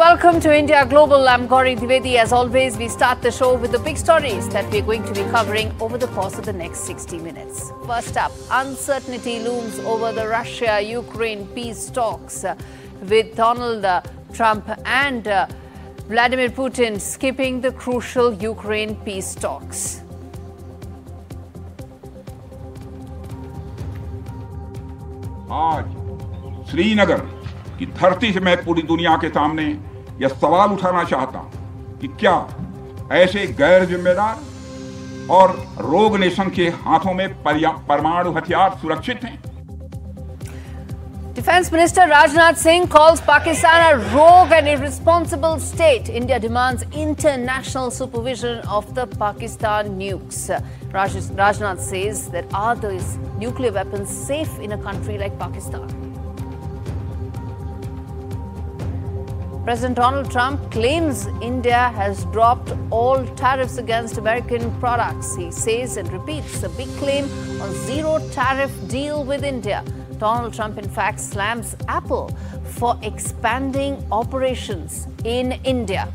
welcome to India Global. I'm Gaurie Dwivedi. As always, we start the show with the big stories that we're going to be covering over the course of the next 60 minutes. First up, uncertainty looms over the Russia-Ukraine peace talks with Donald Trump and Vladimir Putin skipping the crucial Ukraine peace talks. आज श्रीनगर की धरती से मैं पूरी दुनिया के सामने यह सवाल उठाना चाहता हूं कि क्या ऐसे गैर जिम्मेदार और रोग नेशन के हाथों में परमाणु हथियार सुरक्षित हैं? Defence Minister Rajnath Singh calls Pakistan a rogue and irresponsible state. India demands international supervision of the Pakistan nukes. Rajnath says that are these nuclear weapons safe in a country like Pakistan? President Donald Trump claims India has dropped all tariffs against American products. He says and repeats a big claim on zero tariff deal with India. Donald Trump, in fact, slams Apple for expanding operations in India.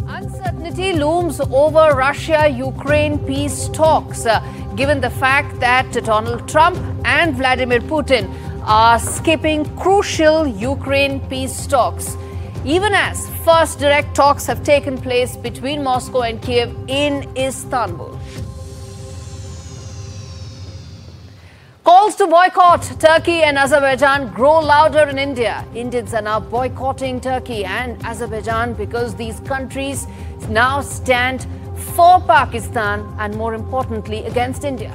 Uncertainty looms over Russia-Ukraine peace talks, given the fact that Donald Trump and Vladimir Putin are skipping crucial Ukraine peace talks, even as first direct talks have taken place between Moscow and Kiev in Istanbul. Calls to boycott Turkey and Azerbaijan grow louder in India. Indians are now boycotting Turkey and Azerbaijan because these countries now stand for Pakistan and, more importantly, against India.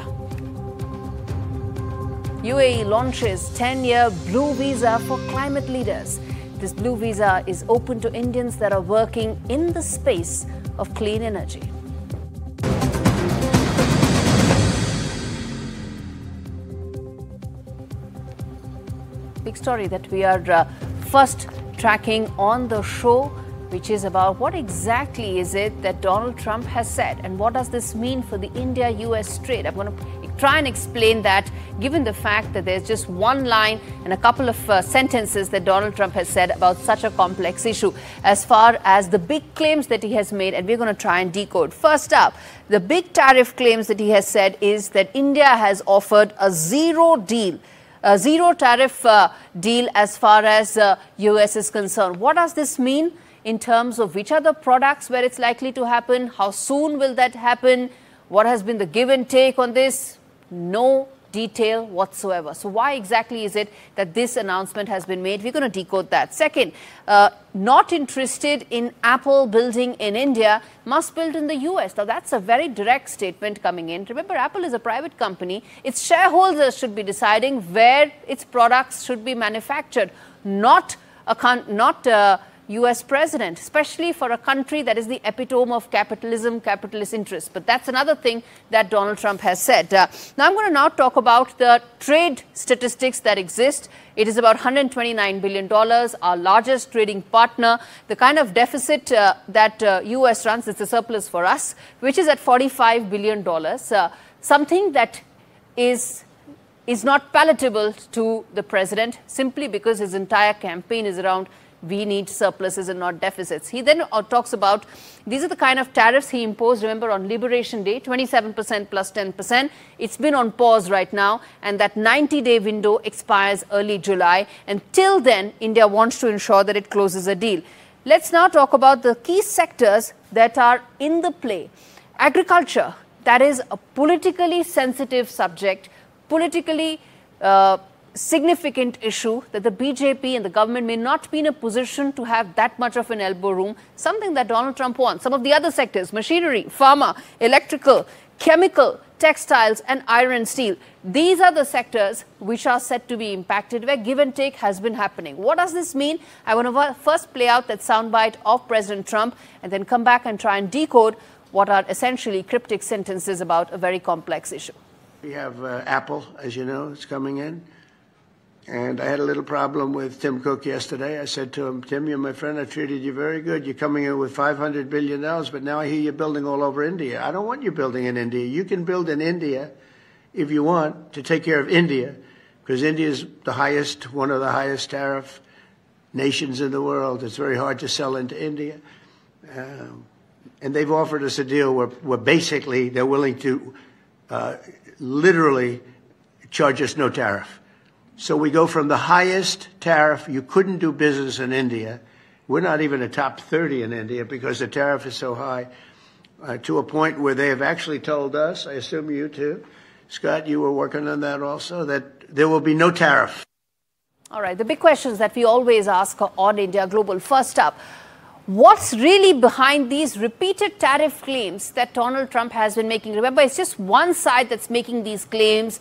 UAE launches 10-year blue visa for climate leaders. This blue visa is open to Indians that are working in the space of clean energy. Big story that we are first tracking on the show, which is about what exactly is it that Donald Trump has said and what does this mean for the India-US trade. I'm going to try and explain that, given the fact that there's just one line and a couple of sentences that Donald Trump has said about such a complex issue as far as the big claims that he has made, and we're going to try and decode. First up, the big tariff claims that he has said is that India has offered a zero tariff deal as far as US is concerned. What does this mean in terms of which are the products where it's likely to happen? How soon will that happen? What has been the give and take on this? No detail whatsoever. So why exactly is it that this announcement has been made? We're going to decode that. Second, not interested in Apple building in India, must build in the US. Now, that's a very direct statement coming in. Remember, Apple is a private company. Its shareholders should be deciding where its products should be manufactured, not US president, especially for a country that is the epitome of capitalism, capitalist interests. But that's another thing that Donald Trump has said. Now, I'm going to talk about the trade statistics that exist. It is about $129 billion, our largest trading partner. The kind of deficit that US runs, it's a surplus for us, which is at $45 billion, something that is not palatable to the president simply because his entire campaign is around we need surpluses and not deficits. He then talks about these are the kind of tariffs he imposed, remember, on Liberation Day, 27% plus 10%. It's been on pause right now, and that 90-day window expires early July. And till then, India wants to ensure that it closes a deal. Let's now talk about the key sectors that are in the play. Agriculture, that is a politically sensitive subject, politically significant issue that the BJP and the government may not be in a position to have that much of an elbow room, something that Donald Trump wants. Some of the other sectors, machinery, pharma, electrical, chemical, textiles and iron and steel. These are the sectors which are set to be impacted, where give and take has been happening. What does this mean? I want to first play out that soundbite of President Trump and then come back and try and decode what are essentially cryptic sentences about a very complex issue. We have Apple, as you know, is coming in. And I had a little problem with Tim Cook yesterday. I said to him, Tim, you're my friend. I treated you very good. You're coming in with $500 billion, but now I hear you're building all over India. I don't want you building in India. You can build in India if you want to take care of India, because India is one of the highest tariff nations in the world. It's very hard to sell into India. And they've offered us a deal where basically they're willing to literally charge us no tariff. So we go from the highest tariff, you couldn't do business in India. We're not even a top 30 in India because the tariff is so high, to a point where they have actually told us, I assume you too, Scott, you were working on that also, that there will be no tariff. All right, the big questions that we always ask on India Global. First up, what's really behind these repeated tariff claims that Donald Trump has been making? Remember, it's just one side that's making these claims,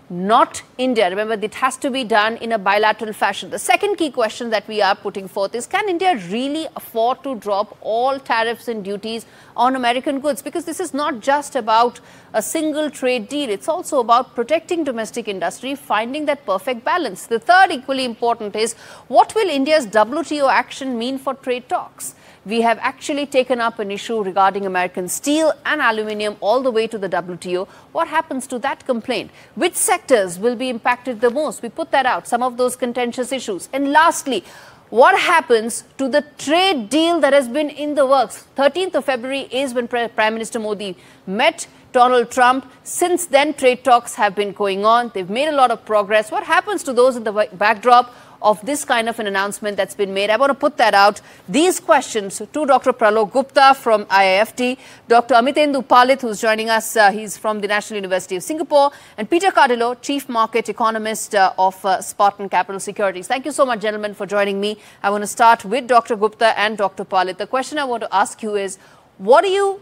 not India. Remember, it has to be done in a bilateral fashion. The second key question that we are putting forth is, can India really afford to drop all tariffs and duties on American goods? Because this is not just about a single trade deal. It's also about protecting domestic industry, finding that perfect balance. The third, equally important, is what will India's WTO action mean for trade talks? We have actually taken up an issue regarding American steel and aluminium all the way to the WTO. What happens to that complaint? Which sectors will be impacted the most? We put that out, some of those contentious issues. And lastly, what happens to the trade deal that has been in the works? 13th of February is when Prime Minister Modi met Donald Trump. Since then, trade talks have been going on. They've made a lot of progress. What happens to those in the backdrop of this kind of an announcement that's been made? I want to put that out. These questions to Dr. Pralok Gupta from IIFT, Dr. Amitendu Palit, who's joining us. He's from the National University of Singapore, and Peter Cardillo, Chief Market Economist of Spartan Capital Securities. Thank you so much, gentlemen, for joining me. I want to start with Dr. Gupta and Dr. Palit. The question I want to ask you is, what do you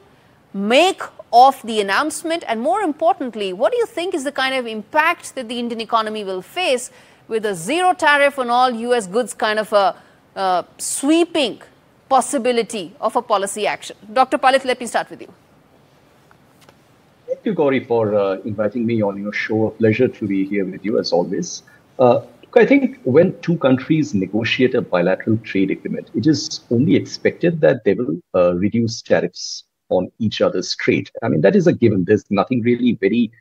make of the announcement? And more importantly, what do you think is the kind of impact that the Indian economy will face with a zero tariff on all US goods, kind of a sweeping possibility of a policy action? Dr. Palit, let me start with you. Thank you, Gaurie, for inviting me on your show. A pleasure to be here with you, as always. I think when two countries negotiate a bilateral trade agreement, it is only expected that they will reduce tariffs on each other's trade. I mean, that is a given. There's nothing really very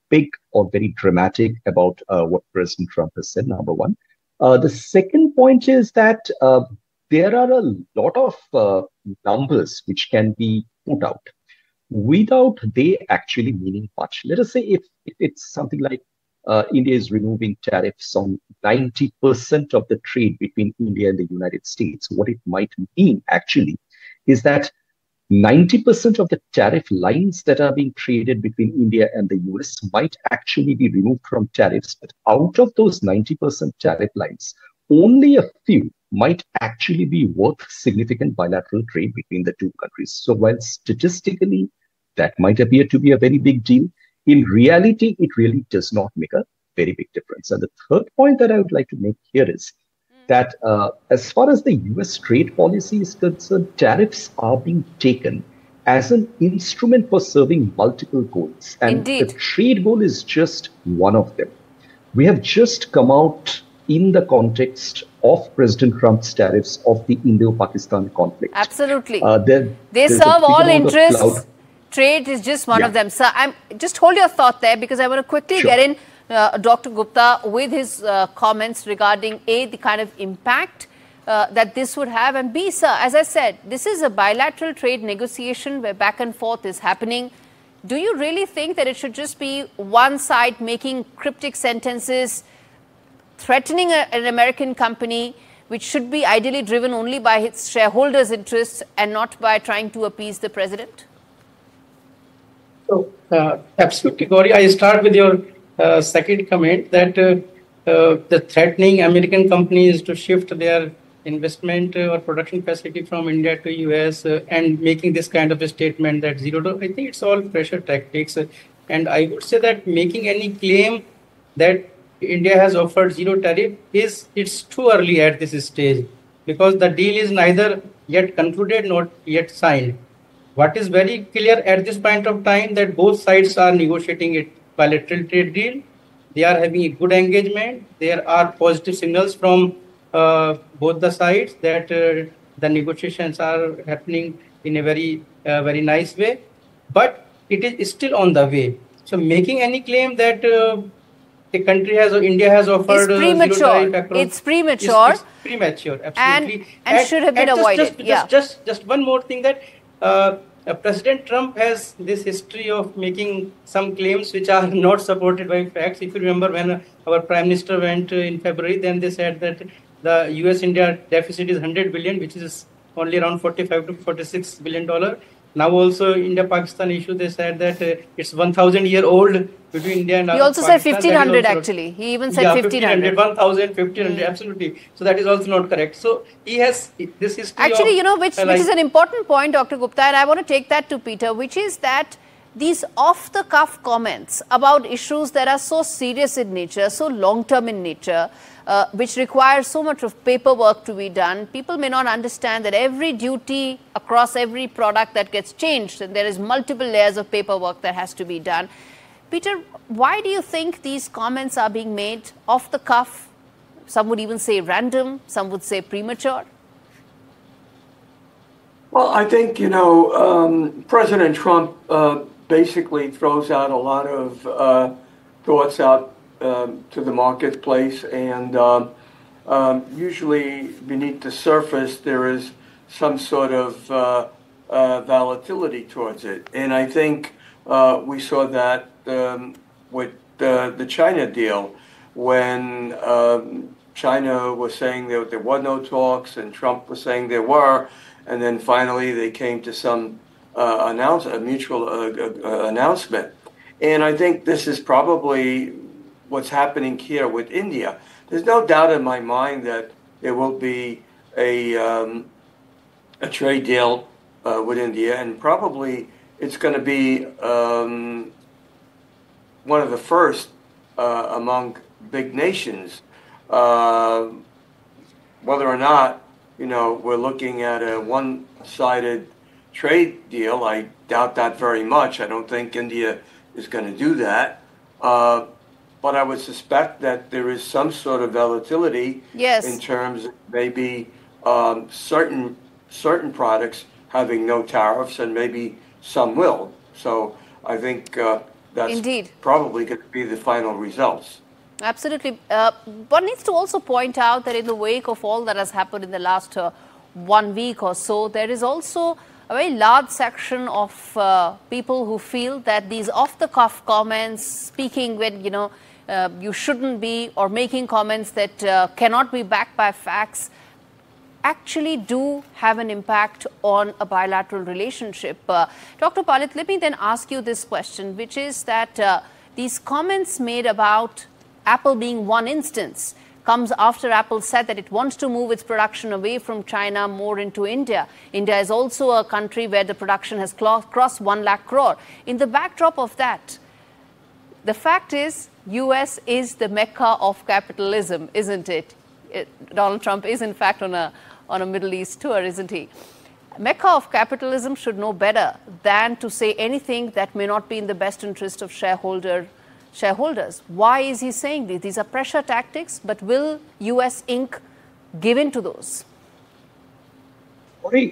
big or very dramatic about what President Trump has said, number one. The second point is that there are a lot of numbers which can be put out without they actually meaning much. Let us say if it's something like India is removing tariffs on 90% of the trade between India and the United States, what it might mean actually is that 90% of the tariff lines that are being traded between India and the US might actually be removed from tariffs. But out of those 90% tariff lines, only a few might actually be worth significant bilateral trade between the two countries. So while statistically that might appear to be a very big deal, in reality, it really does not make a very big difference. And the third point that I would like to make here is that as far as the US trade policy is concerned, tariffs are being taken as an instrument for serving multiple goals. And Indeed. The trade goal is just one of them. We have just come out in the context of President Trump's tariffs of the Indo-Pakistan conflict. Absolutely. They serve all interests. Trade is just one of them. So just hold your thought there, because I want to quickly get in Dr. Gupta with his comments regarding A, the kind of impact that this would have, and B, sir, as I said, this is a bilateral trade negotiation where back and forth is happening. Do you really think that it should just be one side making cryptic sentences, threatening an American company, which should be ideally driven only by its shareholders' interests and not by trying to appease the president? So, absolutely, Gaurie. I start with your second comment that the threatening American companies to shift their investment or production facility from India to US and making this kind of a statement that zero, I think it's all pressure tactics. And I would say that making any claim that India has offered zero tariff it's too early at this stage, because the deal is neither yet concluded nor yet signed. What is very clear at this point of time that both sides are negotiating a bilateral trade deal. They are having a good engagement. There are positive signals from both the sides that the negotiations are happening in a very nice way. But it is still on the way. So making any claim that India has offered it's premature. zero tariff across. It's premature. It's premature, absolutely. And should have been avoided. Just one more thing, that President Trump has this history of making some claims which are not supported by facts. If you remember, when our Prime Minister went in February, then they said that the US-India deficit is 100 billion, which is only around 45 to 46 billion dollar. Now also India-Pakistan issue, they said that it's 1,000-year-old between India and Pakistan. He also said 1,500 also, actually. He even said 1,500. 1,000, 1,500, absolutely. So that is also not correct. So he has this history. Actually, which is an important point, Dr. Gupta, and I want to take that to Peter, which is that these off-the-cuff comments about issues that are so serious in nature, so long-term in nature, which require so much of paperwork to be done, people may not understand that every duty across every product that gets changed, and there is multiple layers of paperwork that has to be done. Peter, why do you think these comments are being made off the cuff? Some would even say random, some would say premature. Well, I think, President Trump basically throws out a lot of thoughts out to the marketplace, and usually beneath the surface there is some sort of volatility towards it. And I think we saw that with the China deal, when China was saying that there were no talks and Trump was saying there were, and then finally they came to some a mutual announcement. And I think this is probably what's happening here with India. There's no doubt in my mind that there will be a trade deal with India, and probably it's going to be one of the first among big nations. Whether or not, we're looking at a one-sided trade deal, I doubt that very much. I don't think India is going to do that. But I would suspect that there is some sort of volatility in terms of maybe certain products having no tariffs, and maybe some will. So I think that's probably going to be the final results. Absolutely. One needs to also point out that in the wake of all that has happened in the last 1 week or so, there is also a very large section of people who feel that these off-the-cuff comments, speaking when, you shouldn't be, or making comments that cannot be backed by facts, actually do have an impact on a bilateral relationship. Dr. Palit, let me then ask you this question, which is that these comments made about Apple being one instance comes after Apple said that it wants to move its production away from China more into India. India is also a country where the production has crossed 1 lakh crore. In the backdrop of that, the fact is, US is the mecca of capitalism, isn't it? Donald Trump is in fact on a Middle East tour, isn't he? Mecca of capitalism should know better than to say anything that may not be in the best interest of shareholders. Why is he saying this? These are pressure tactics, but will US Inc. give in to those? Gaurie,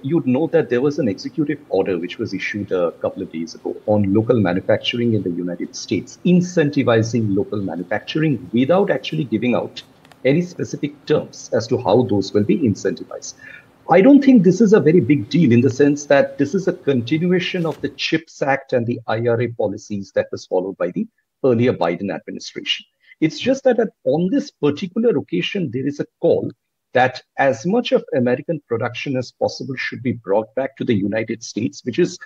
you'd know that there was an executive order which was issued a couple of days ago on local manufacturing in the United States, incentivizing local manufacturing without actually giving out any specific terms as to how those will be incentivized. I don't think this is a very big deal, in the sense that this is a continuation of the CHIPS Act and the IRA policies that was followed by the earlier Biden administration. It's just that on this particular occasion, there is a call that as much of American production as possible should be brought back to the United States, which is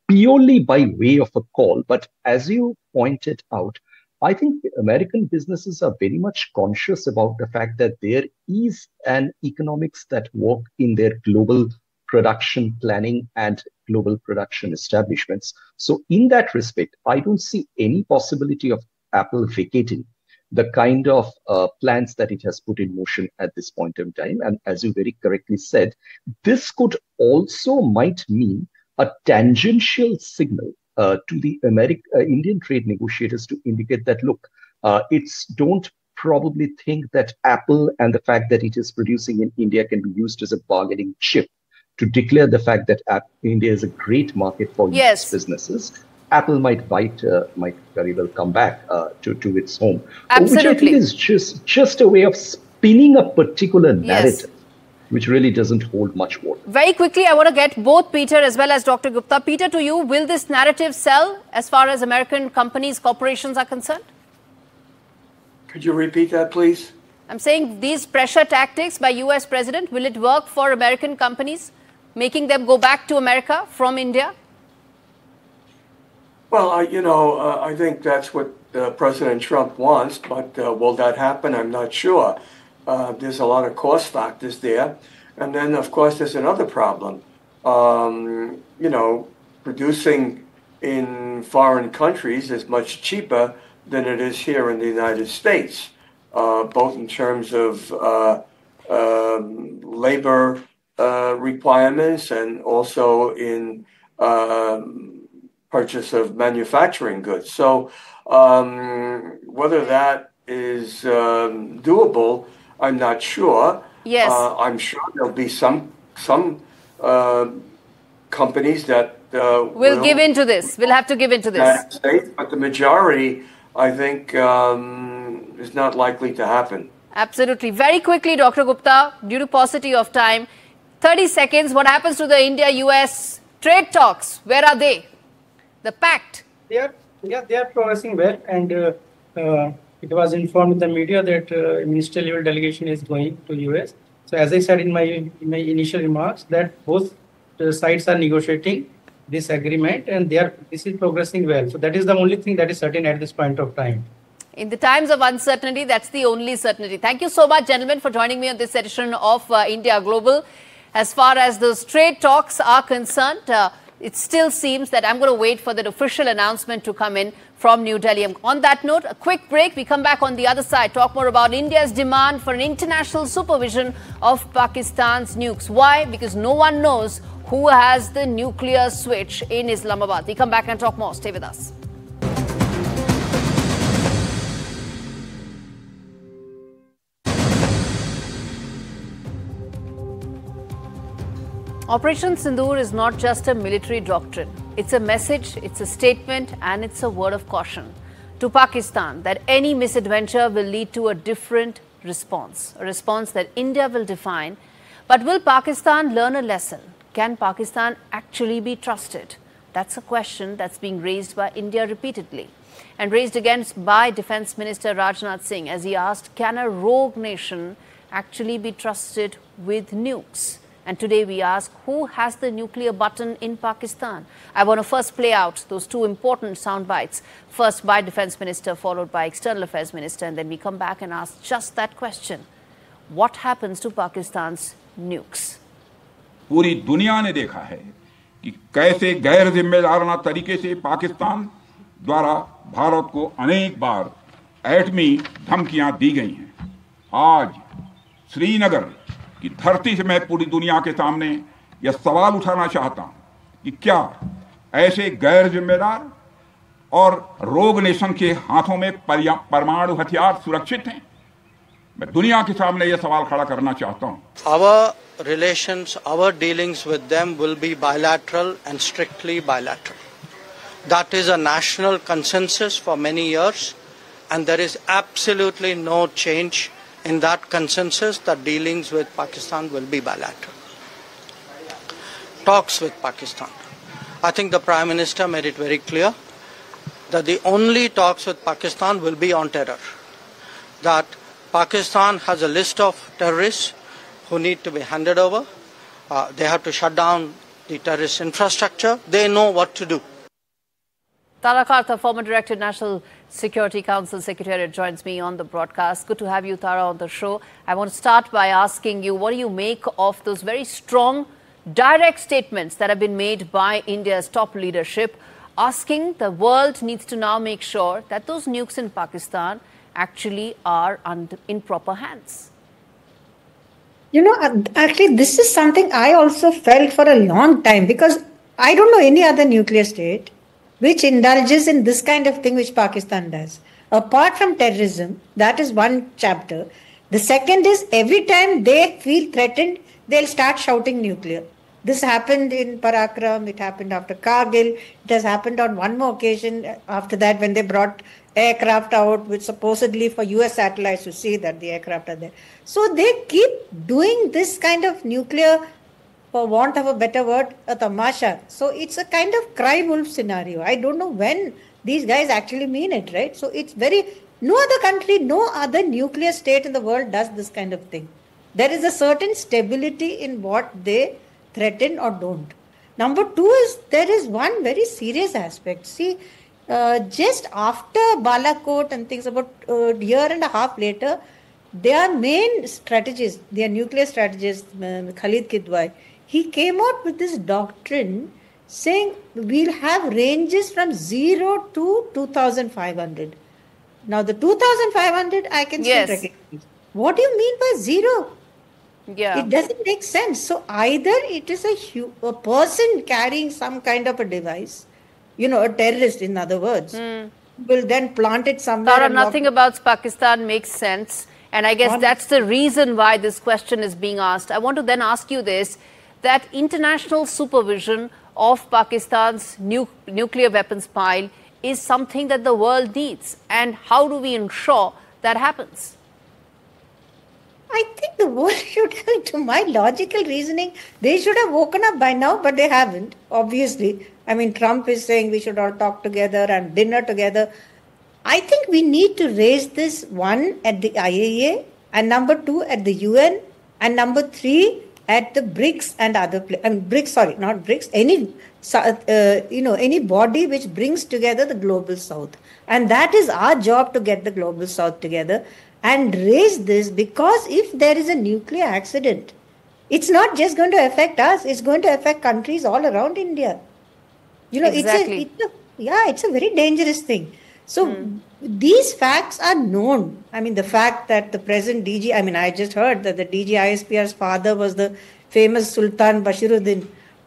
purely by way of a call. But as you pointed out, I think American businesses are very much conscious about the fact that there is an economics that work in their global production planning and global production establishments. So in that respect, I don't see any possibility of Apple vacating the kind of plans that it has put in motion at this point in time. And as you very correctly said, this could also might mean a tangential signal to the Indian trade negotiators to indicate that, look, don't probably think that Apple and the fact that it is producing in India can be used as a bargaining chip to declare the fact that India is a great market for US businesses. Apple might very well come back to its home. Absolutely. Which I think is just a way of spinning a particular narrative, which really doesn't hold much water. Very quickly, I want to get both Peter as well as Dr. Gupta. Peter, to you, will this narrative sell as far as American companies, corporations are concerned? Could you repeat that, please? I'm saying these pressure tactics by US President, will it work for American companies, making them go back to America from India? Well, I think that's what President Trump wants, but will that happen? I'm not sure. There's a lot of cost factors there. And then, of course, there's another problem. Producing in foreign countries is much cheaper than it is here in the United States, both in terms of labor requirements and also in purchase of manufacturing goods. So whether that is doable, I'm not sure. Yes. I'm sure there'll be some companies that will give in to this. We'll have to give in to this. States, but the majority, I think, is not likely to happen. Absolutely. Very quickly, Dr. Gupta, due to paucity of time, 30 seconds, what happens to the India-US trade talks? Where are they? The pact? They are progressing well, and it was informed in the media that a ministerial level delegation is going to US. So as I said in my initial remarks, that both sides are negotiating this agreement, and this is progressing well. So that is the only thing that is certain at this point of time. In the times of uncertainty, that's the only certainty. Thank you so much, gentlemen, for joining me on this edition of India Global. As far as those trade talks are concerned, it still seems that I'm going to wait for that official announcement to come in from New Delhi. On that note, a quick break. We come back on the other side, talk more about India's demand for an international supervision of Pakistan's nukes. Why? Because no one knows who has the nuclear switch in Islamabad. We come back and talk more. Stay with us. Operation Sindoor is not just a military doctrine. It's a message, it's a statement, and it's a word of caution to Pakistan that any misadventure will lead to a different response, a response that India will define. But will Pakistan learn a lesson? Can Pakistan actually be trusted? That's a question that's being raised by India repeatedly and raised again by Defence Minister Rajnath Singh as he asked, can a rogue nation actually be trusted with nukes? And today we ask, who has the nuclear button in Pakistan? I want to first play out those two important sound bites. First by Defence Minister, followed by External Affairs Minister, and then we come back and ask just that question. What happens to Pakistan's nukes? पूरी दुनिया ने देखा है कि कैसे गैर जिम्मेदाराना तरीके से पाकिस्तान द्वारा भारत को अनेक बार एटमी धमकियां दी गई हैं। आज श्रीनगर की धरती से मैं पूरी दुनिया के सामने यह सवाल उठाना चाहता हूं कि क्या ऐसे गैर जिम्मेदार और रोग नेशन के हाथों में परमाणु हथियार सुरक्षित हैं? मैं दुनिया के सामने यह सवाल खड़ा करना चाहता हूं। Our relations, our dealings with them will be bilateral and strictly bilateral. That is a national consensus for many years, and there is absolutely no change in that consensus that dealings with Pakistan will be bilateral. Talks with Pakistan. I think the Prime Minister made it very clear that the only talks with Pakistan will be on terror. That Pakistan has a list of terrorists who need to be handed over. They have to shut down the terrorist infrastructure. They know what to do. Tara Kartha, former Director, National Security Council Secretariat, joins me on the broadcast. Good to have you, Tara, on the show. I want to start by asking you, what do you make of those very strong, direct statements that have been made by India's top leadership, asking the world needs to now make sure that those nukes in Pakistan actually are in proper hands? You know, actually, this is something I also felt for a long time, because I don't know any other nuclear state which indulges in this kind of thing which Pakistan does. Apart from terrorism, that is one chapter. The second is every time they feel threatened, they'll start shouting nuclear. This happened in Parakram, it happened after Kargil, it has happened on one more occasion after that when they brought aircraft out, which supposedly for US satellites to see that the aircraft are there. So they keep doing this kind of nuclear, for want of a better word, a tamasha. So it's a kind of cry wolf scenario. I don't know when these guys actually mean it, right? So it's no other country, no other nuclear state in the world does this kind of thing. There is a certain stability in what they threaten or don't. Number two is there is one very serious aspect. See, just after Balakot and things, about a year and a half later, their main strategist, their nuclear strategist, Khalid Kidwai, he came out with this doctrine saying we'll have ranges from 0 to 2,500. Now the 2,500 I can still recognize. What do you mean by 0? Yeah. It doesn't make sense. So either it is a person carrying some kind of a device, a terrorist in other words, will then plant it somewhere. Tara, nothing about Pakistan makes sense. And I guess that's the reason why this question is being asked. I want to then ask you this, that international supervision of Pakistan's nuclear weapons pile is something that the world needs. And how do we ensure that happens? I think the world should, to my logical reasoning, they should have woken up by now, but they haven't, obviously. I mean, Trump is saying we should all talk together and dinner together. I think we need to raise this, one, at the IAEA, and number two, at the UN, and number three, at the BRICS and other any body which brings together the global south. And that is our job, to get the global south together and raise this, because if there is a nuclear accident, it's not just going to affect us, it's going to affect countries all around India. Exactly. It's a very dangerous thing. So these facts are known. I mean, the fact that the present DG, I just heard that the DG ISPR's father was the famous Sultan Bashiruddin,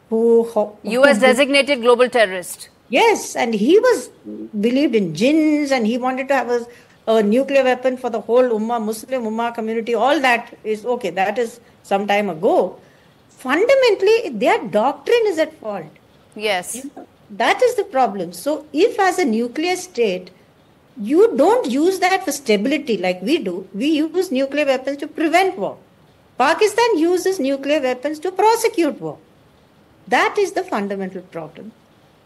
who US designated global terrorist. Yes, and he believed in jinns, and he wanted to have a nuclear weapon for the whole Muslim Ummah community. All that is okay. That is some time ago. Fundamentally, their doctrine is at fault. Yes. That is the problem. So if as a nuclear state, you don't use that for stability like we do, we use nuclear weapons to prevent war. Pakistan uses nuclear weapons to prosecute war. That is the fundamental problem.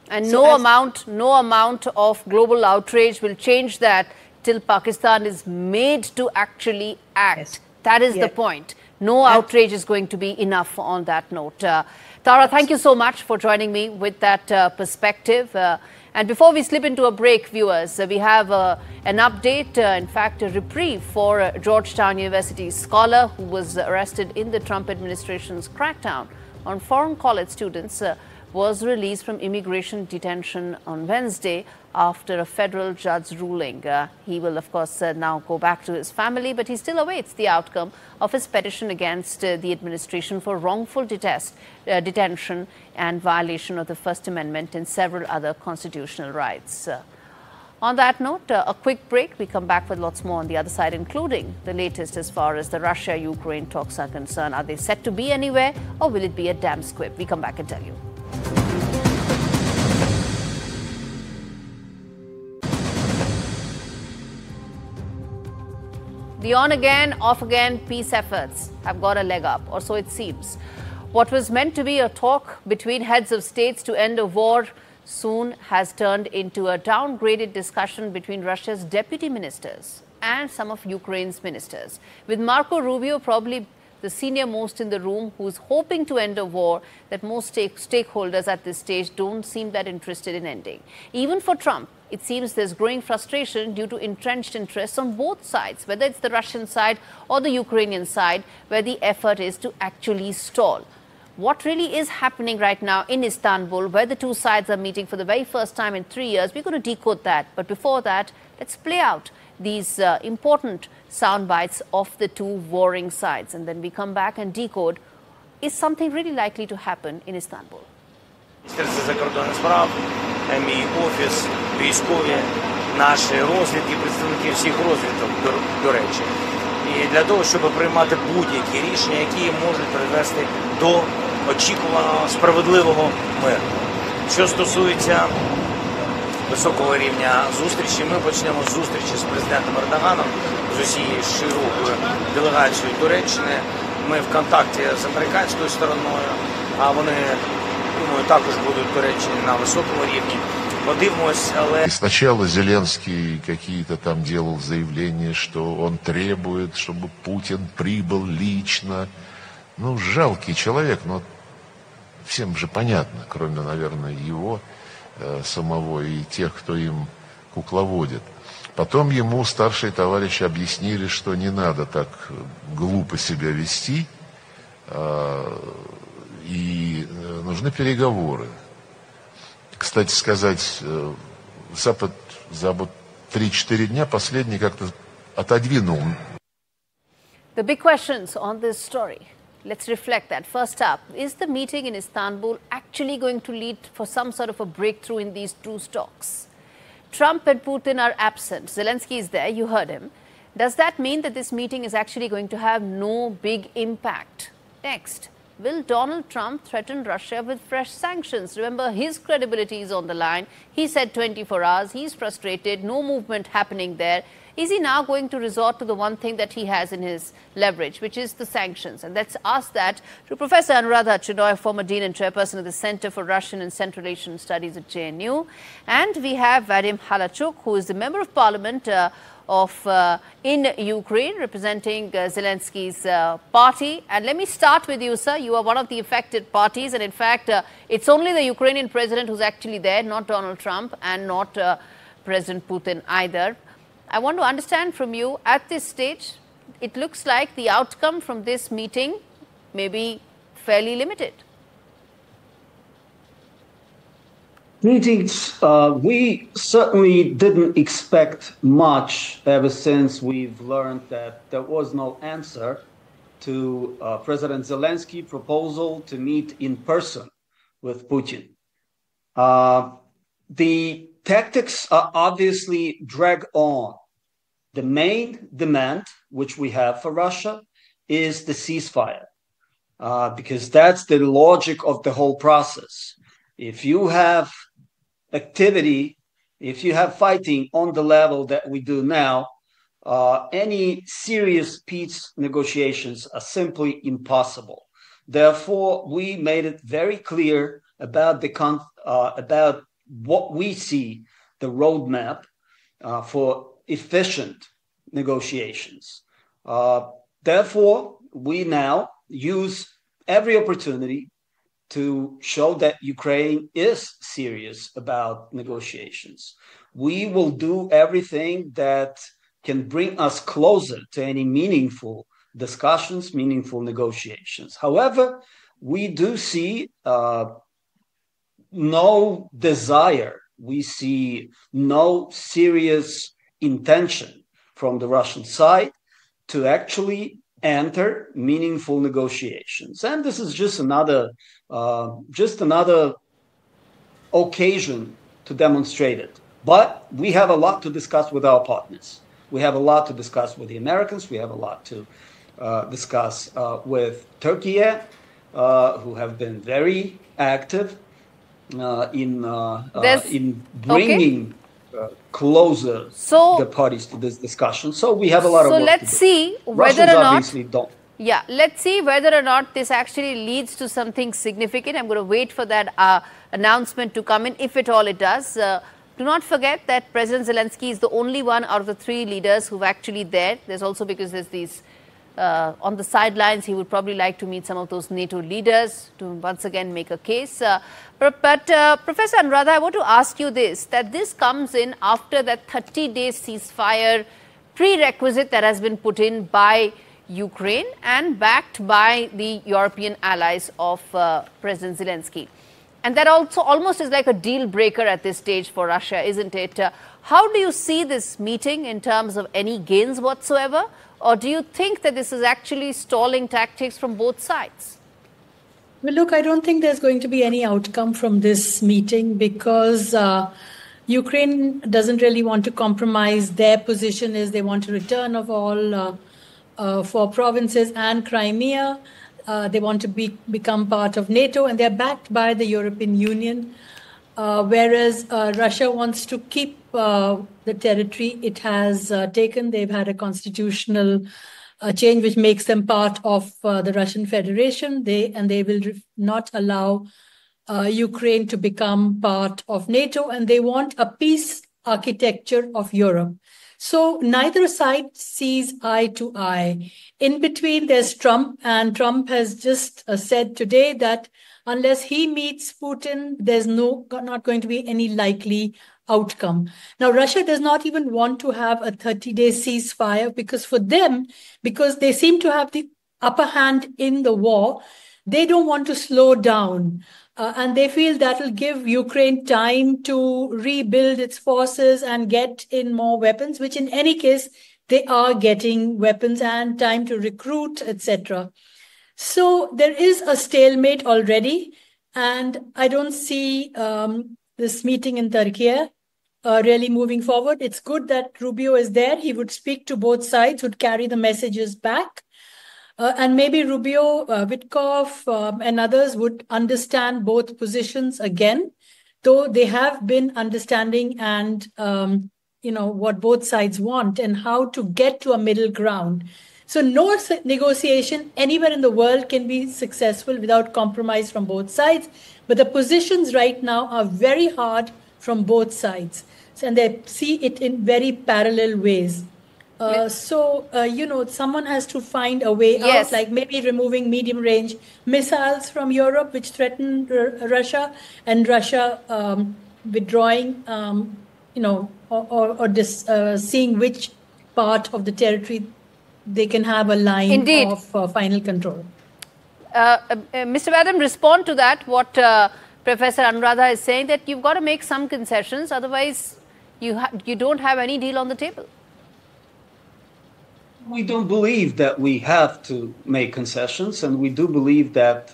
And no amount of global outrage will change that till Pakistan is made to actually act. Yes. That is the point. No outrage is going to be enough on that note. Tara, thank you so much for joining me with that perspective. And before we slip into a break, viewers, we have an update, in fact, a reprieve for Georgetown University scholar who was arrested in the Trump administration's crackdown on foreign college students, was released from immigration detention on Wednesday after a federal judge's ruling. He will, of course, now go back to his family, but he still awaits the outcome of his petition against the administration for wrongful detention and violation of the First Amendment and several other constitutional rights. On that note, a quick break. We come back with lots more on the other side, including the latest as far as the Russia-Ukraine talks are concerned. Are they set to be anywhere, or will it be a damn squib? We come back and tell you. The on-again, off-again peace efforts have got a leg up, or so it seems. What was meant to be a talk between heads of states to end a war soon has turned into a downgraded discussion between Russia's deputy ministers and some of Ukraine's ministers, with Marco Rubio probably the senior most in the room, who's hoping to end a war that most stakeholders at this stage don't seem that interested in ending. Even for Trump, it seems there's growing frustration due to entrenched interests on both sides, whether it's the Russian side or the Ukrainian side, where the effort is to actually stall. What really is happening right now in Istanbul, where the two sides are meeting for the very first time in 3 years, we're going to decode that. But before that, let's play out these important sound bites of the two warring sides, and then we come back and decode, is something really likely to happen in Istanbul? Міністерство закордонних справ, мій офіс, військові, наші розвідки, представники всіх розвідок, до речі. І для того, щоб приймати будь-які рішення, які можуть привести до очікуваного справедливого миру. Що стосується високого рівня зустрічі, ми почнемо з зустрічі з президентом Ердоганом, з усією широкою делегацією Туреччини. Ми в контакті з американською стороною, а вони, думаю, також будуть в Туреччині на високому рівні. Подивимось, але... Сначала Зеленский какие-то там делал заявления, что он требует, чтобы Путин прибыл лично. Ну, жалкий человек, но всем же понятно, кроме, наверное, его самого и тех, кто им кукловодит. Потом ему старшие товарищи объяснили, что не надо так глупо себя вести, и нужны переговоры. Кстати сказать, Запад за 3-4 дня последний как-то отодвинул. The big questions on this story. Let's reflect that. First up, is the meeting in Istanbul actually going to lead for some sort of a breakthrough in these two talks? Trump and Putin are absent. Zelensky is there, you heard him. Does that mean that this meeting is actually going to have no big impact? Next, will Donald Trump threaten Russia with fresh sanctions? Remember, his credibility is on the line. He said 24 hours. He's frustrated. No movement happening there. Is he now going to resort to the one thing that he has in his leverage, which is the sanctions? And let's ask that to Professor Anuradha Chinoy, former Dean and Chairperson of the Center for Russian and Central Asian Studies at JNU. And we have Vadim Halachuk, who is the Member of Parliament in Ukraine, representing Zelensky's party. And let me start with you, sir. You are one of the affected parties. And in fact, it's only the Ukrainian president who's actually there, not Donald Trump and not President Putin either. I want to understand from you, at this stage, it looks like the outcome from this meeting may be fairly limited. Greetings. We certainly didn't expect much ever since we've learned that there was no answer to President Zelensky's proposal to meet in person with Putin. The tactics are obviously drag on. The main demand, which we have for Russia, is the ceasefire, because that's the logic of the whole process. If you have activity, if you have fighting on the level that we do now, any serious peace negotiations are simply impossible. Therefore, we made it very clear about about what we see the roadmap for efficient negotiations. Therefore, we now use every opportunity to show that Ukraine is serious about negotiations. We will do everything that can bring us closer to any meaningful discussions, meaningful negotiations. However, we do see no desire, we see no serious intention from the Russian side to actually enter meaningful negotiations. And this is just another occasion to demonstrate it. But we have a lot to discuss with our partners. We have a lot to discuss with the Americans. We have a lot to discuss with Turkey, who have been very active in bringing closer the parties to this discussion. So we have a lot of work to do. So let's see whether Russians or not... obviously don't. Yeah, let's see whether or not this actually leads to something significant. I'm going to wait for that announcement to come in, if at all it does. Do not forget that President Zelensky is the only one out of the three leaders who've actually there. There's also, because there's these on the sidelines, he would probably like to meet some of those NATO leaders to once again make a case. But Professor Anuradha, I want to ask you this, that this comes in after that 30-day ceasefire prerequisite that has been put in by Ukraine and backed by the European allies of President Zelensky. And that also almost is like a deal breaker at this stage for Russia, isn't it? How do you see this meeting in terms of any gains whatsoever? Or do you think that this is actually stalling tactics from both sides? Well, look, I don't think there's going to be any outcome from this meeting because Ukraine doesn't really want to compromise. Their position is they want a return of all 4 provinces and Crimea. they want to become part of NATO, and they're backed by the European Union, whereas Russia wants to keep the territory it has taken. They've had a constitutional change which makes them part of the Russian Federation. They will not allow Ukraine to become part of NATO, and they want a peace architecture of Europe. So neither side sees eye to eye. In between, there's Trump, and Trump has just said today that unless he meets Putin, there's not going to be any likely outcome. Now, Russia does not even want to have a 30-day ceasefire because for them, because they seem to have the upper hand in the war, they don't want to slow down. And they feel that will give Ukraine time to rebuild its forces and get in more weapons, which in any case, they are getting weapons and time to recruit, etc. So there is a stalemate already. And I don't see this meeting in Turkey really moving forward. It's good that Rubio is there. He would speak to both sides, would carry the messages back. And maybe Rubio, Witkoff, and others would understand both positions again, though they have been understanding and, what both sides want and how to get to a middle ground. So no negotiation anywhere in the world can be successful without compromise from both sides. But the positions right now are very hard from both sides. And they see it in very parallel ways. Someone has to find a way out, like maybe removing medium-range missiles from Europe, which threaten Russia, and Russia withdrawing, seeing which part of the territory they can have a line of final control. Mr. Vadam, respond to that, what Professor Anuradha is saying, that you've got to make some concessions, otherwise you don't have any deal on the table. We don't believe that we have to make concessions, and we do believe that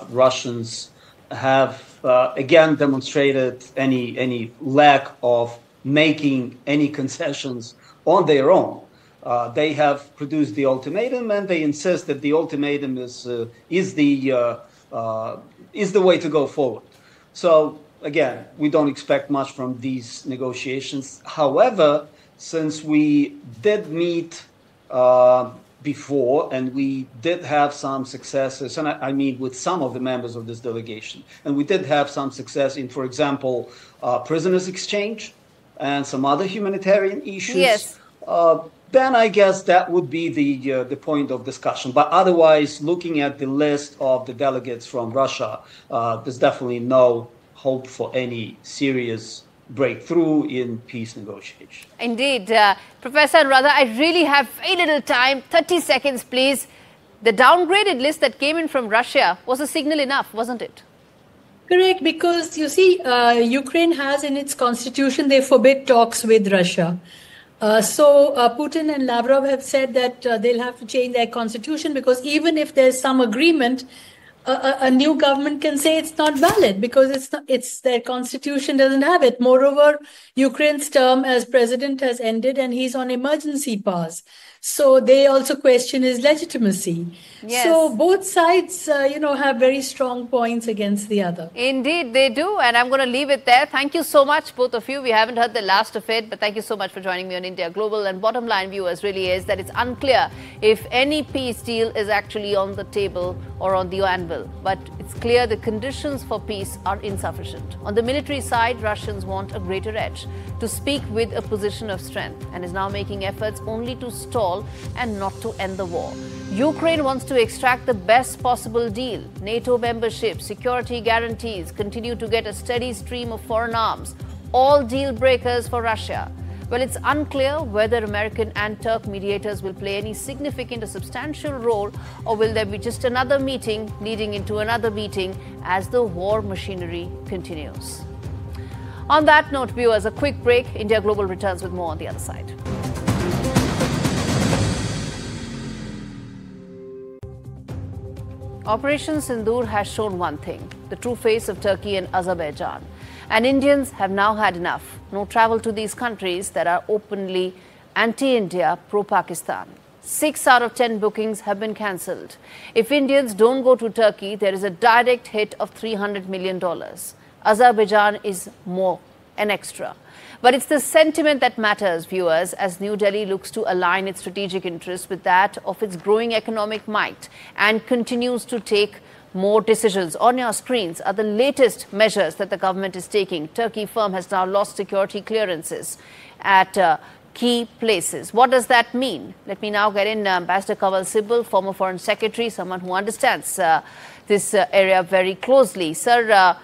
Russians have again demonstrated any lack of making any concessions on their own. They have produced the ultimatum, and they insist that the ultimatum is the way to go forward. So again, we don't expect much from these negotiations. However, since we did meet before, and we did have some successes, and I mean with some of the members of this delegation, and we did have some success in, for example, prisoners exchange and some other humanitarian issues. Yes. Then I guess that would be the point of discussion. But otherwise, looking at the list of the delegates from Russia, there's definitely no hope for any serious breakthrough in peace negotiation. Indeed. Professor Anuradha, I really have very little time. 30 seconds, please. The downgraded list that came in from Russia was a signal enough, wasn't it? Correct, because you see, Ukraine has in its constitution, they forbid talks with Russia. So Putin and Lavrov have said that they'll have to change their constitution, because even if there's some agreement, a new government can say it's not valid because it's their constitution doesn't have it. Moreover, Ukraine's term as president has ended and he's on emergency pass. So they also question his legitimacy. Yes. So both sides, have very strong points against the other. Indeed, they do. And I'm going to leave it there. Thank you so much, both of you. We haven't heard the last of it, but thank you so much for joining me on India Global. And bottom line, viewers, really is that it's unclear if any peace deal is actually on the table or on the anvil. But it's clear the conditions for peace are insufficient. On the military side, Russians want a greater edge, to speak with a position of strength, and is now making efforts only to stall and not to end the war. Ukraine wants to extract the best possible deal. NATO membership, security guarantees, continue to get a steady stream of foreign arms, all deal breakers for Russia. Well, it's unclear whether American and Turk mediators will play any significant or substantial role, or will there be just another meeting leading into another meeting as the war machinery continues. On that note, viewers, a quick break. India Global returns with more on the other side. Operation Sindoor has shown one thing, the true face of Turkey and Azerbaijan. And Indians have now had enough. No travel to these countries that are openly anti-India, pro-Pakistan. 6 out of 10 bookings have been cancelled. If Indians don't go to Turkey, there is a direct hit of $300 million. Azerbaijan is more, an extra. But it's the sentiment that matters, viewers, as New Delhi looks to align its strategic interests with that of its growing economic might and continues to take more decisions. On your screens are the latest measures that the government is taking. Turkey firm has now lost security clearances at key places. What does that mean? Let me now get in Ambassador Kaval Sibal, former Foreign Secretary, someone who understands this area very closely. Sir,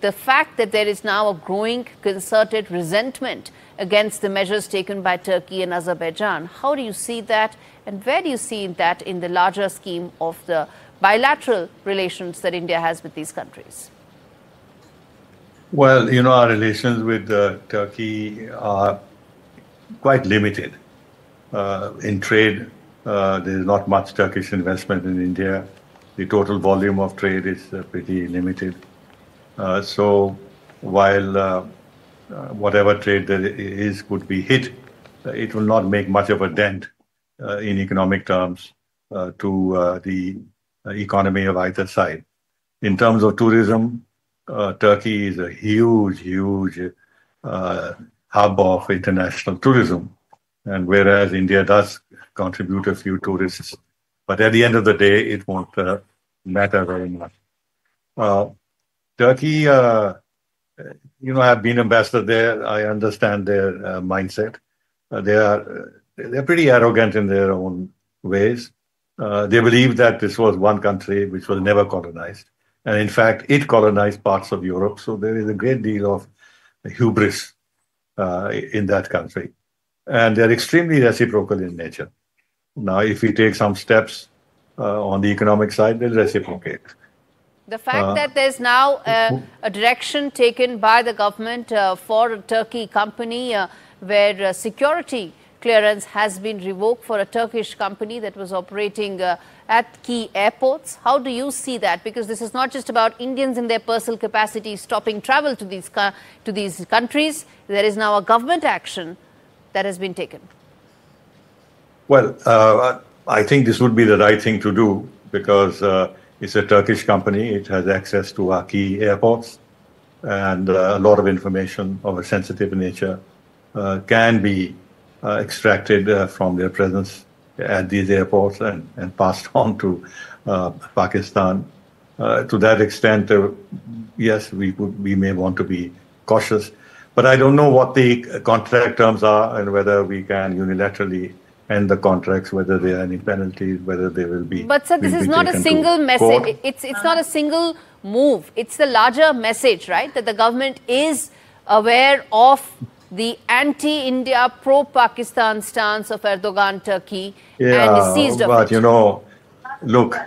the fact that there is now a growing concerted resentment against the measures taken by Turkey and Azerbaijan, how do you see that, and where do you see that in the larger scheme of the bilateral relations that India has with these countries? Well, you know, our relations with Turkey are quite limited. In trade, there is not much Turkish investment in India. The total volume of trade is pretty limited. So while whatever trade there is could be hit, it will not make much of a dent in economic terms to the economy of either side. In terms of tourism, Turkey is a huge hub of international tourism, and whereas India does contribute a few tourists, but at the end of the day, it won't matter very much. Turkey, you know, I've been ambassador there. I understand their mindset. They're pretty arrogant in their own ways. They believe that this was one country which was never colonized. And in fact, it colonized parts of Europe. So there is a great deal of hubris in that country. And they're extremely reciprocal in nature. Now, if we take some steps on the economic side, they'll reciprocate. The fact that there's now a direction taken by the government for a Turkey company where security clearance has been revoked for a Turkish company that was operating at key airports. How do you see that? Because this is not just about Indians in their personal capacity stopping travel to these countries. There is now a government action that has been taken. Well, I think this would be the right thing to do because it's a Turkish company. It has access to our key airports, and a lot of information of a sensitive nature can be extracted from their presence at these airports and passed on to Pakistan. To that extent, yes, we may want to be cautious, but I don't know what the contract terms are and whether we can unilaterally end the contracts, whether there are any penalties, whether they will be. But sir, this is not a single message. It's not a single move. It's the larger message, right? That the government is aware of the anti-India, pro-Pakistan stance of Erdogan, Turkey, and is seized of it. But you know, look,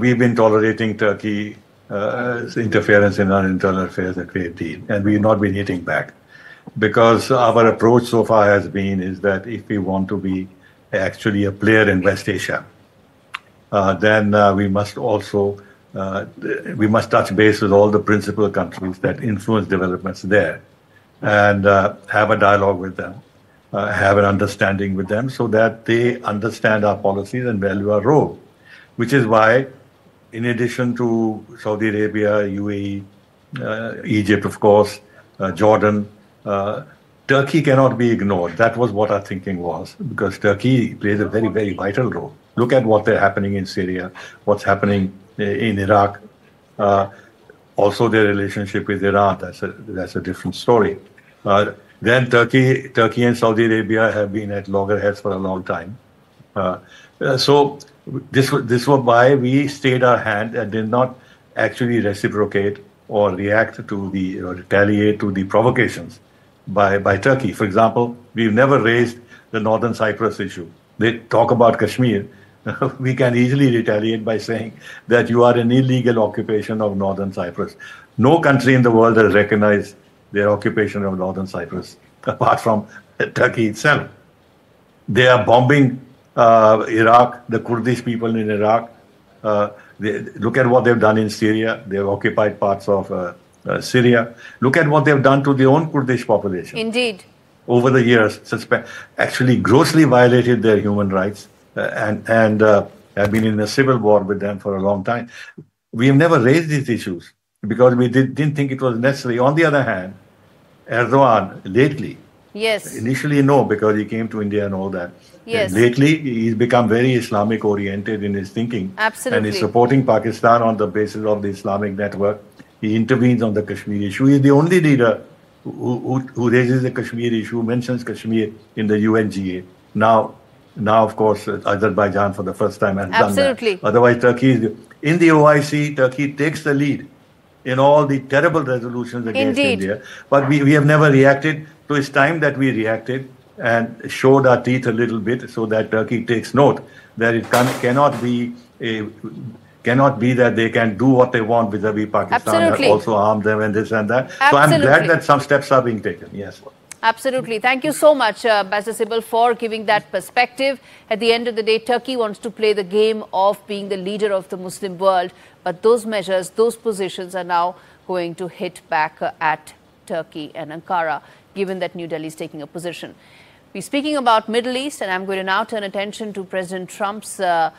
we've been tolerating Turkey interference in our internal affairs a great deal, and we've not been hitting back. Because our approach so far has been is that if we want to be actually a player in West Asia, then we must also we must touch base with all the principal countries that influence developments there, and have a dialogue with them, have an understanding with them, so that they understand our policies and value our role. Which is why, in addition to Saudi Arabia, UAE, Egypt, of course, Jordan. Turkey cannot be ignored. That was what our thinking was, because Turkey plays a very, very vital role. Look at what's happening in Syria, what's happening in Iraq. Also, their relationship with Iran, that's a different story. Then Turkey and Saudi Arabia have been at loggerheads for a long time. So this was why we stayed our hand and did not actually reciprocate or react to the, or retaliate to the provocations by Turkey. For example, we've never raised the Northern Cyprus issue. They talk about Kashmir. We can easily retaliate by saying that you are an illegal occupation of Northern Cyprus. No country in the world has recognized their occupation of Northern Cyprus, apart from Turkey itself. They are bombing Iraq, the Kurdish people in Iraq. Look at what they've done in Syria. They've occupied parts of Syria. Look at what they've done to their own Kurdish population. Indeed. Over the years, actually grossly violated their human rights, and have been in a civil war with them for a long time. We have never raised these issues because we didn't think it was necessary. On the other hand, Erdogan lately, yes, initially no, because he came to India and all that. Yes. Lately, he's become very Islamic oriented in his thinking. Absolutely. And he's supporting Pakistan on the basis of the Islamic network. He intervenes on the Kashmir issue. He's the only leader who raises the Kashmir issue, mentions Kashmir in the UNGA. Now, of course, Azerbaijan for the first time has done that. Otherwise, Turkey is in the OIC. Turkey takes the lead in all the terrible resolutions against India. But we have never reacted. So it's time that we reacted and showed our teeth a little bit so that Turkey takes note that it cannot be that they can do what they want vis-a-vis Pakistan and also harm them and this and that. So I'm glad that some steps are being taken. Yes. Absolutely. Thank you so much, Ambassador Sybil, for giving that perspective. At the end of the day, Turkey wants to play the game of being the leader of the Muslim world. But those measures, those positions are now going to hit back at Turkey and Ankara, given that New Delhi is taking a position. We're speaking about Middle East, and I'm going to now turn attention to President Trump's third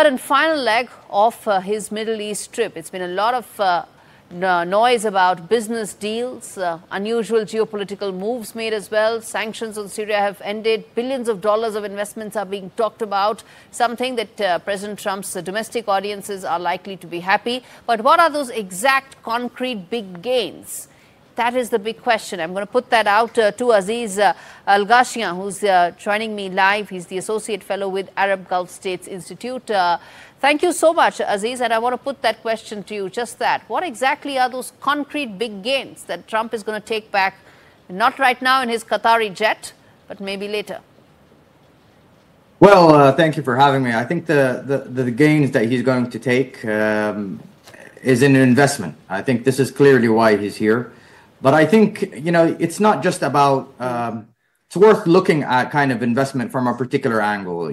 and final leg of his Middle East trip. It's been a lot of noise about business deals, unusual geopolitical moves made as well. Sanctions on Syria have ended. Billions of dollars of investments are being talked about, something that President Trump's domestic audiences are likely to be happy. But what are those exact concrete big gains? That is the big question. I'm going to put that out to Aziz Al-Ghashia, who's joining me live. He's the Associate Fellow with Arab Gulf States Institute. Thank you so much, Aziz. And I want to put that question to you, just that. What exactly are those concrete big gains that Trump is going to take back, not right now in his Qatari jet, but maybe later? Well, thank you for having me. I think the gains that he's going to take is in investment. I think this is clearly why he's here. But I think, it's not just about, it's worth looking at kind of investment from a particular angle.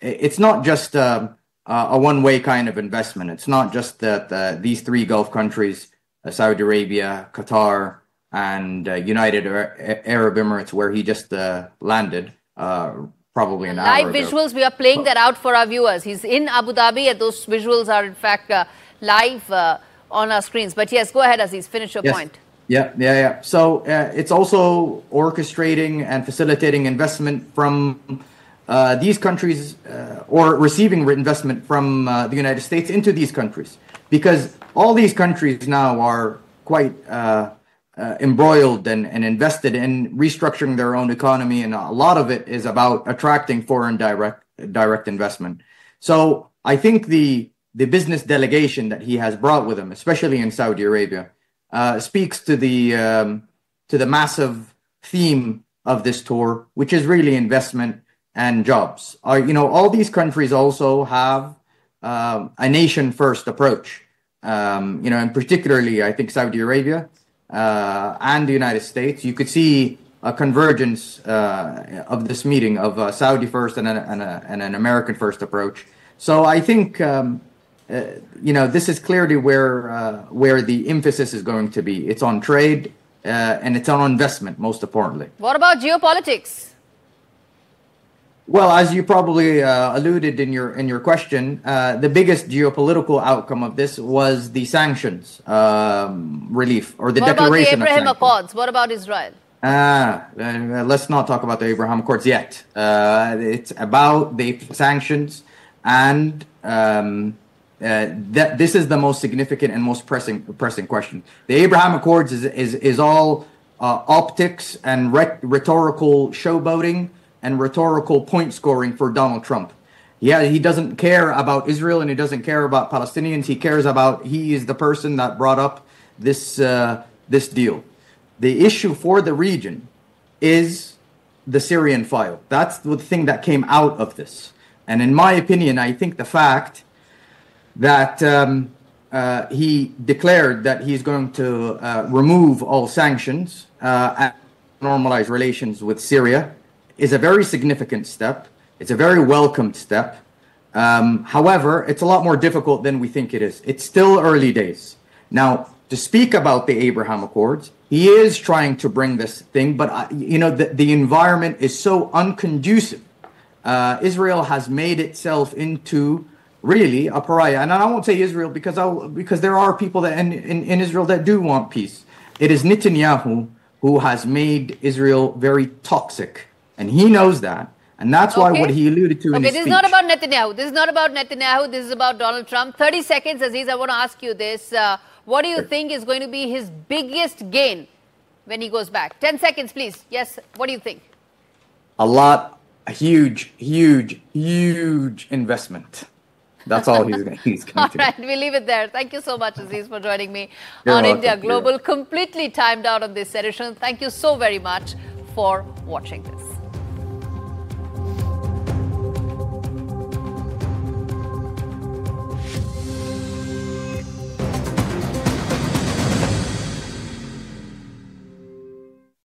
It's not just a one-way kind of investment. It's not just that these three Gulf countries, Saudi Arabia, Qatar, and United Arab Emirates, where he just landed probably an hour ago. Live visuals, we are playing that out for our viewers. He's in Abu Dhabi, and those visuals are, in fact, live on our screens. But yes, go ahead, Aziz, finish your point. Yeah. So it's also orchestrating and facilitating investment from these countries or receiving investment from the United States into these countries, because all these countries now are quite embroiled and invested in restructuring their own economy, and a lot of it is about attracting foreign direct investment. So I think the business delegation that he has brought with him, especially in Saudi Arabia, speaks to the massive theme of this tour, which is really investment and jobs. All these countries also have a nation-first approach. And particularly, I think Saudi Arabia and the United States, you could see a convergence of this meeting of a Saudi first and an American first approach. So I think this is clearly where the emphasis is going to be. It's on trade and it's on investment, most importantly. What about geopolitics? Well, as you probably alluded in your question, the biggest geopolitical outcome of this was the sanctions relief, or the declaration of sanctions. What about the Abraham Accords? What about Israel? Let's not talk about the Abraham Accords yet. It's about the sanctions, and that this is the most significant and most pressing question. The Abraham Accords is all optics and rhetorical showboating and rhetorical point scoring for Donald Trump. Yeah, he doesn't care about Israel and he doesn't care about Palestinians. He is the person that brought up this deal. The issue for the region is the Syrian file. That's the thing that came out of this. And in my opinion, I think the fact that he declared that he's going to remove all sanctions and normalize relations with Syria is a very significant step. It's a very welcomed step. However, it's a lot more difficult than we think it is. It's still early days. Now, to speak about the Abraham Accords, he is trying to bring this thing, but the environment is so unconducive Israel has made itself into really a pariah. And I won't say Israel because there are people that in Israel that do want peace. It is Netanyahu who has made Israel very toxic, and he knows that. And that's why what he alluded to in his speech. This is not about Netanyahu. This is not about Netanyahu. This is about Donald Trump. 30 seconds, Aziz, I want to ask you this. What do you think is going to be his biggest gain when he goes back? 10 seconds, please. Yes, what do you think? A huge investment. That's all he's going to do. All right, we'll leave it there. Thank you so much, Aziz, for joining me on India Global. Completely timed out on this edition. Thank you so very much for watching this.